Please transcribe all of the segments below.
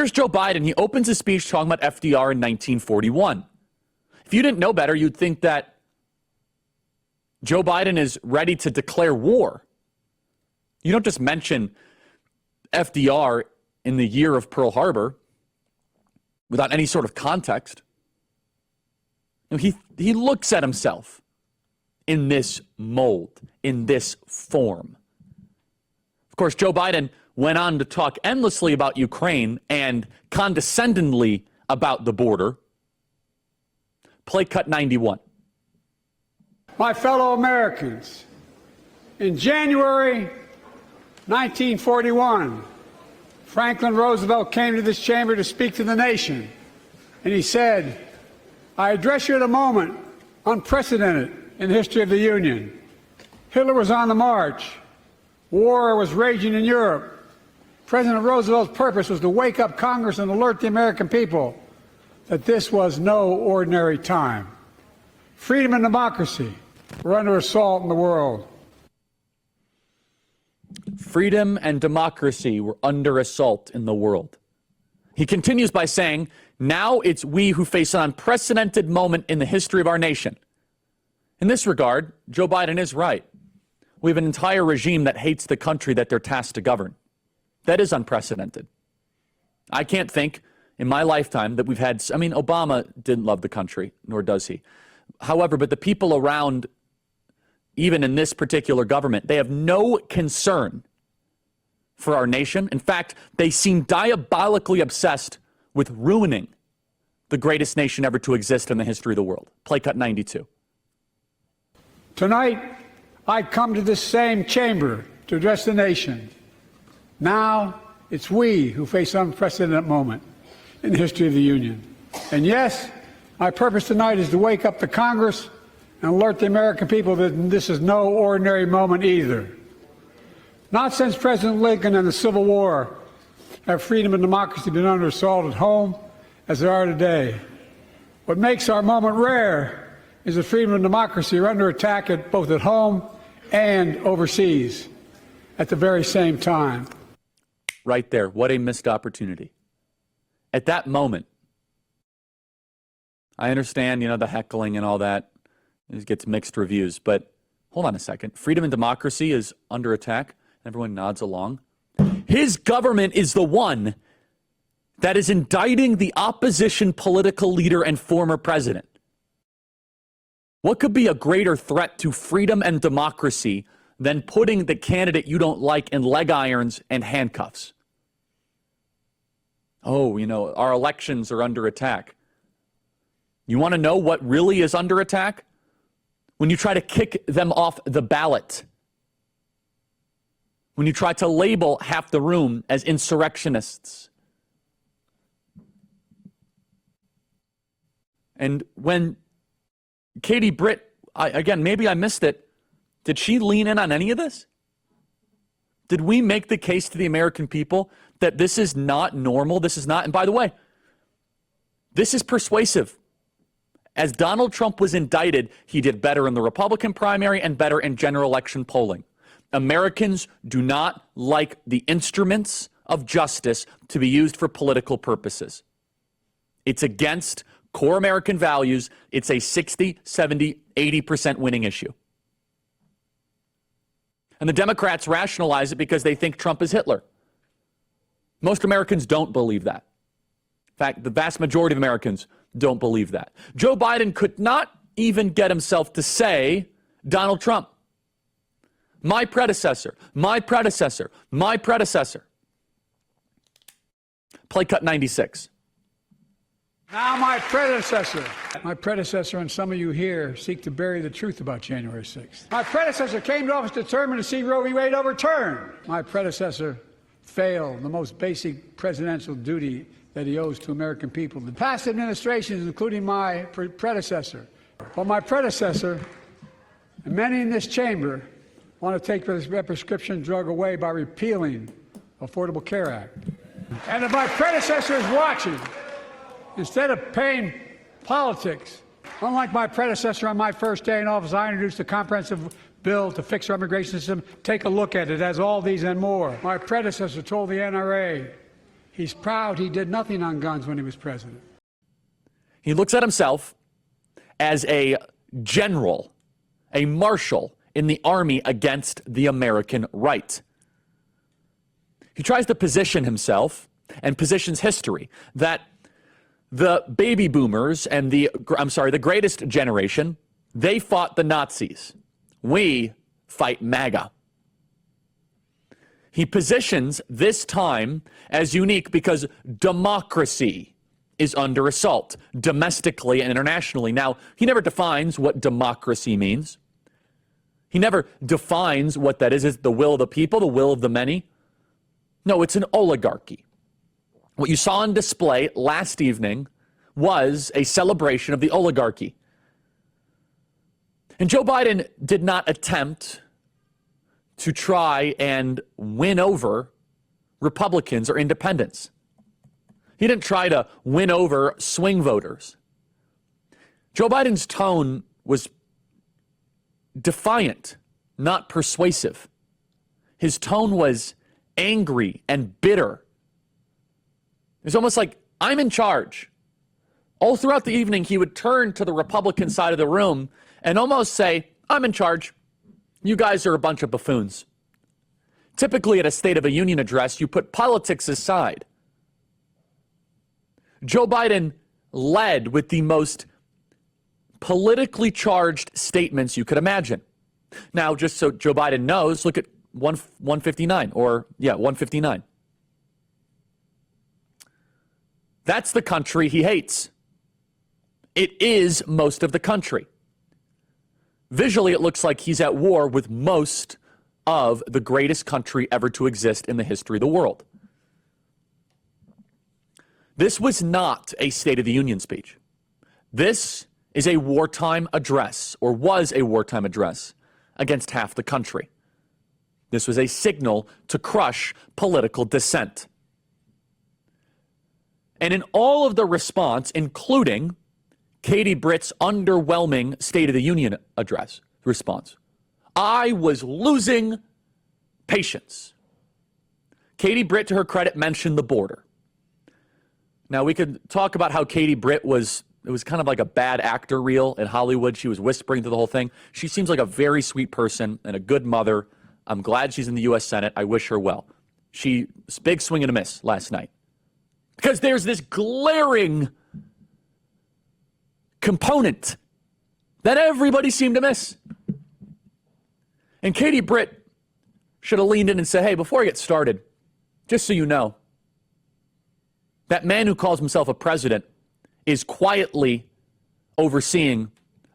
Here's Joe Biden. He opens his speech talking about FDR in 1941. If you didn't know better, you'd think that Joe Biden is ready to declare war. You don't just mention FDR in the year of Pearl Harbor without any sort of context. He looks at himself in this mold, in this form. Of course, Joe Biden went on to talk endlessly about Ukraine and condescendingly about the border. Play cut 91. My fellow Americans, in January 1941, Franklin Roosevelt came to this chamber to speak to the nation, and he said, "I address you at a moment unprecedented in the history of the Union. Hitler was on the march. War was raging in Europe. President Roosevelt's purpose was to wake up Congress and alert the American people that this was no ordinary time. Freedom and democracy were under assault in the world." Freedom and democracy were under assault in the world. He continues by saying, now it's we who face an unprecedented moment in the history of our nation. In this regard, Joe Biden is right. We have an entire regime that hates the country that they're tasked to govern. That is unprecedented. I can't think in my lifetime that we've had, Obama didn't love the country, nor does he. However, but the people around, even in this particular government, they have no concern for our nation. In fact, they seem diabolically obsessed with ruining the greatest nation ever to exist in the history of the world. Play cut 92. Tonight, I come to this same chamber to address the nation. Now, it's we who face an unprecedented moment in the history of the Union. And yes, my purpose tonight is to wake up the Congress and alert the American people that this is no ordinary moment either. Not since President Lincoln and the Civil War have freedom and democracy been under assault at home as they are today. What makes our moment rare is that freedom and democracy are under attack both at home and overseas at the very same time. Right there. What a missed opportunity. At that moment, I understand, the heckling and all that. It gets mixed reviews, but hold on a second. Freedom and democracy is under attack. Everyone nods along. His government is the one that is indicting the opposition political leader and former president. What could be a greater threat to freedom and democracy than putting the candidate you don't like in leg irons and handcuffs? Oh, our elections are under attack. You want to know what really is under attack? When you try to kick them off the ballot. When you try to label half the room as insurrectionists. And when Katie Britt, again, maybe I missed it, did she lean in on any of this? Did we make the case to the American people that this is not normal? This is not, and by the way, this is persuasive. As Donald Trump was indicted, he did better in the Republican primary and better in general election polling. Americans do not like the instruments of justice to be used for political purposes. It's against core American values. It's a 60, 70, 80% winning issue. And the Democrats rationalize it because they think Trump is Hitler. Most Americans don't believe that. In fact, the vast majority of Americans don't believe that. Joe Biden could not even get himself to say Donald Trump. My predecessor, my predecessor, my predecessor. Play cut 96. Now my predecessor and some of you here seek to bury the truth about January 6th. My predecessor came to office determined to see Roe v. Wade overturned. My predecessor failed the most basic presidential duty that he owes to American people. The past administrations, including my predecessor, well, my predecessor and many in this chamber want to take this prescription drug away by repealing the Affordable Care Act. And if my predecessor is watching, instead of paying politics, unlike my predecessor on my first day in office, I introduced a comprehensive bill to fix our immigration system. Take a look at it. It has all these and more. My predecessor told the NRA He's proud he did nothing on guns when he was president. He looks at himself as a general, a marshal in the army against the American right. He tries to position himself and positions history that the baby boomers and the greatest generation, they fought the Nazis. We fight MAGA. He positions this time as unique because democracy is under assault, domestically and internationally. Now, he never defines what democracy means. He never defines what that is. Is it the will of the people, the will of the many? No, it's an oligarchy. What you saw on display last evening was a celebration of the oligarchy. And Joe Biden did not attempt to try and win over Republicans or independents. He didn't try to win over swing voters. Joe Biden's tone was defiant, not persuasive. His tone was angry and bitter. It was almost like, I'm in charge. All throughout the evening, he would turn to the Republican side of the room and almost say, I'm in charge. You guys are a bunch of buffoons. Typically, at a State of the Union address, you put politics aside. Joe Biden led with the most politically charged statements you could imagine. Now, just so Joe Biden knows, look at 159, 159. That's the country he hates. It is most of the country. Visually, it looks like he's at war with most of the greatest country ever to exist in the history of the world. This was not a State of the Union speech. This is a wartime address, or was a wartime address, against half the country. This was a signal to crush political dissent. And in all of the response, including Katie Britt's underwhelming State of the Union address response, I was losing patience. Katie Britt, to her credit, mentioned the border. Now, we could talk about how Katie Britt it was kind of like a bad actor reel in Hollywood. She was whispering through the whole thing. She seems like a very sweet person and a good mother. I'm glad she's in the U.S. Senate. I wish her well. She was big swing and a miss last night. Because there's this glaring component that everybody seemed to miss. And Katie Britt should have leaned in and said, hey, before I get started, just so you know, that man who calls himself a president is quietly overseeing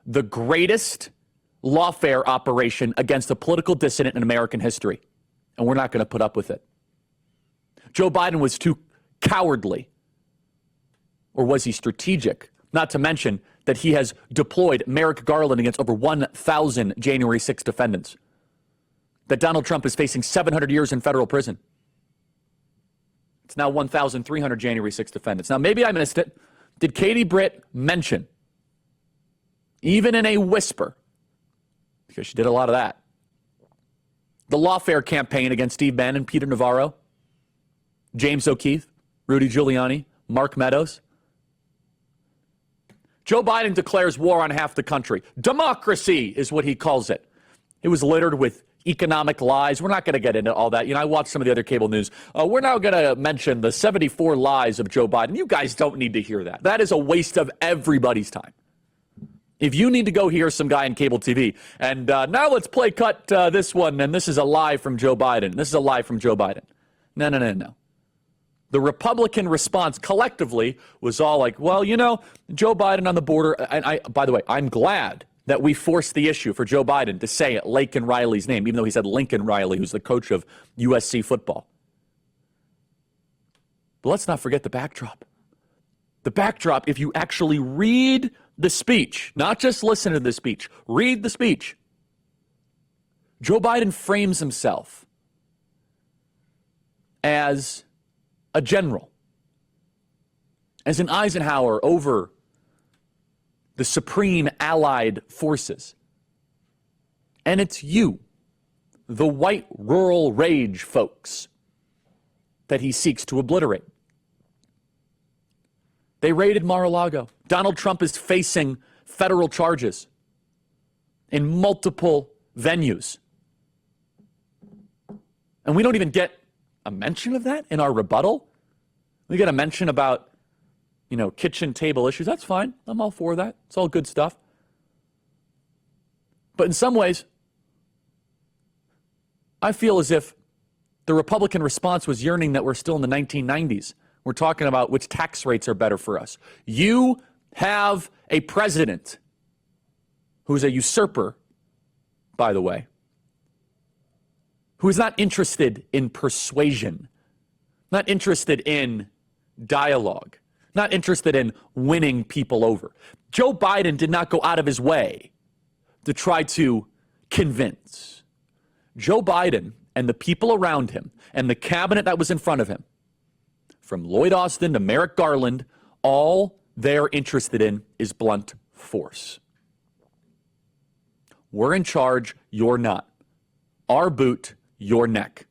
the greatest lawfare operation against a political dissident in American history. And we're not going to put up with it. Joe Biden was too cowardly. Or was he strategic? Not to mention that he has deployed Merrick Garland against over 1,000 January 6th defendants. That Donald Trump is facing 700 years in federal prison. It's now 1,300 January 6th defendants. Now, maybe I missed it. Did Katie Britt mention, even in a whisper, because she did a lot of that, the lawfare campaign against Steve Bannon, Peter Navarro, James O'Keefe, Rudy Giuliani, Mark Meadows? Joe Biden declares war on half the country. Democracy is what he calls it. It was littered with economic lies. We're not going to get into all that. You know, I watched some of the other cable news. We're now going to mention the 74 lies of Joe Biden. You guys don't need to hear that. That is a waste of everybody's time. If you need to go hear some guy on cable TV, and now let's play cut this one, and this is a lie from Joe Biden. This is a lie from Joe Biden. No. The Republican response collectively was all like, well, you know, Joe Biden on the border. And by the way, I'm glad that we forced the issue for Joe Biden to say Laken Riley's name, even though he said Lincoln Riley, who's the coach of USC football. But let's not forget the backdrop. The backdrop, if you actually read the speech, not just listen to the speech, read the speech. Joe Biden frames himself as a general, as an Eisenhower over the supreme allied forces. And it's you, the white rural rage folks, that he seeks to obliterate. They raided Mar-a-Lago. Donald Trump is facing federal charges in multiple venues. And we don't even get a mention of that in our rebuttal. We get a mention about, kitchen table issues. That's fine. I'm all for that. It's all good stuff. But in some ways, I feel as if the Republican response was yearning that we're still in the 1990s. We're talking about which tax rates are better for us. You have a president who's a usurper, by the way, who is not interested in persuasion, not interested in dialogue, not interested in winning people over. Joe Biden did not go out of his way to try to convince. Joe Biden and the people around him and the cabinet that was in front of him, from Lloyd Austin to Merrick Garland, all they're interested in is blunt force. We're in charge, you're not. Our boot, your neck.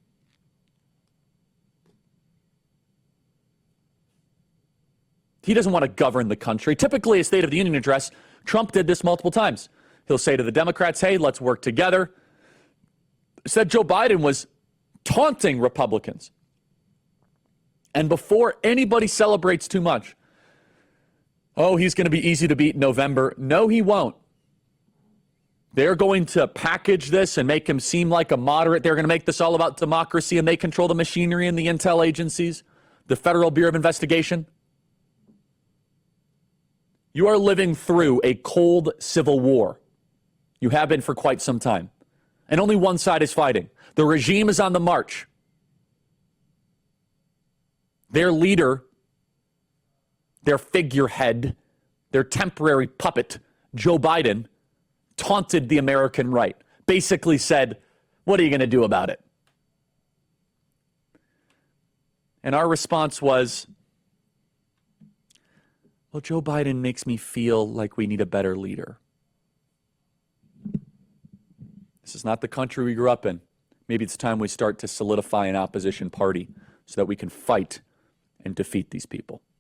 He doesn't want to govern the country. Typically, a State of the Union address, Trump did this multiple times. He'll say to the Democrats, hey, let's work together. Said Joe Biden was taunting Republicans. And before anybody celebrates too much, oh, he's going to be easy to beat in November. No, he won't. They're going to package this and make him seem like a moderate. They're going to make this all about democracy, and they control the machinery and the intel agencies, the Federal Bureau of Investigation. You are living through a cold civil war. You have been for quite some time. And only one side is fighting. The regime is on the march. Their leader, their figurehead, their temporary puppet, Joe Biden, taunted the American right. Basically said, what are you going to do about it? And our response was, well, Joe Biden makes me feel like we need a better leader. This is not the country we grew up in. Maybe it's time we start to solidify an opposition party so that we can fight and defeat these people.